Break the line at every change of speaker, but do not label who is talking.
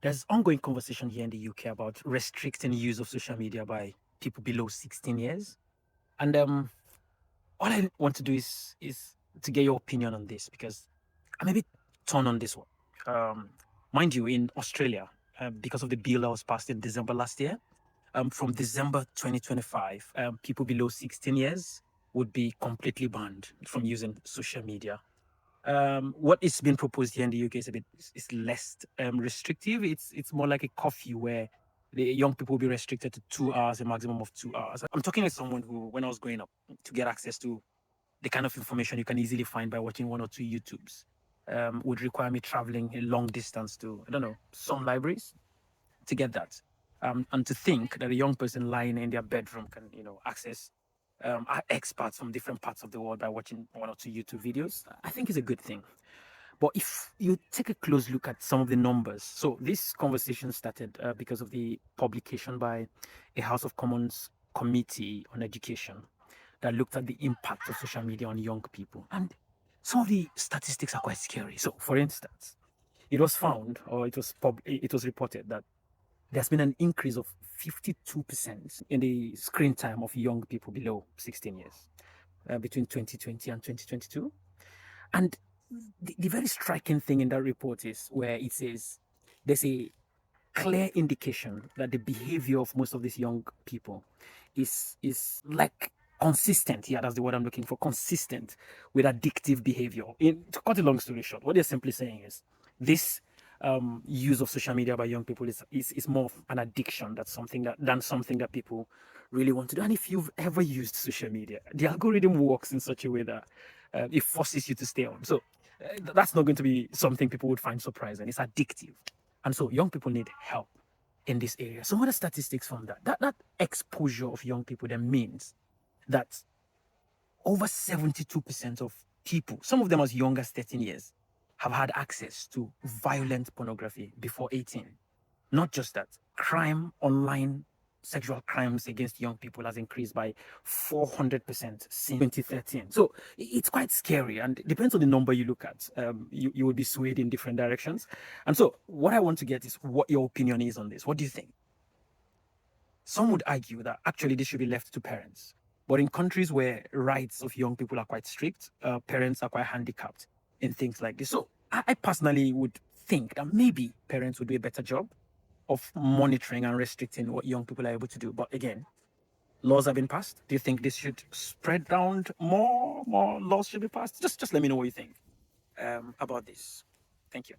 There's ongoing conversation here in the UK about restricting use of social media by people below 16 years. And all I want to do is to get your opinion on this because I'm a bit torn on this one. Um, Mind you, in Australia, because of the bill that was passed in December last year, from December 2025, people below 16 years would be completely banned from using social media. What is being proposed here in the UK is a bit is less restrictive. It's more like a curfew where the young people will be restricted to 2 hours, a maximum of 2 hours. I'm talking as someone who, when I was growing up, to get access to the kind of information you can easily find by watching one or two YouTubes, would require me traveling a long distance to, I don't know, some libraries to get that. And to think that a young person lying in their bedroom can, access experts from different parts of the world by watching one or two YouTube videos, I think is a good thing. But if you take a close look at some of the numbers, so this conversation started because of the publication by a House of Commons committee on education that looked at the impact of social media on young people. And some of the statistics are quite scary. So, for instance, it was found, or it was reported that there's been an increase of 52% in the screen time of young people below 16 years between 2020 and 2022. And the very striking thing in that report is where it says there's a clear indication that the behavior of most of these young people is like consistent. Yeah, that's the word I'm looking for. Consistent with addictive behavior. To cut a long story short, what they're simply saying is this use of social media by young people is more of an addiction. That's something than something that people really want to do. And if you've ever used social media, the algorithm works in such a way that it forces you to stay on. So that's not going to be something people would find surprising. It's addictive. And so young people need help in this area. Some other statistics from that exposure of young people then means that over 72% of people, some of them as young as 13 years, have had access to violent pornography before 18. Not just that, crime online, sexual crimes against young people has increased by 400% since 2013. So it's quite scary, and it depends on the number you look at. You will be swayed in different directions. And so what I want to get is what your opinion is on this. What do you think? Some would argue that actually this should be left to parents. But in countries where rights of young people are quite strict, parents are quite handicapped in things like this. So I personally would think that maybe parents would do a better job of monitoring and restricting what young people are able to do. But again, laws have been passed. Do you think this should spread down more laws should be passed? Just let me know what you think about this. Thank you.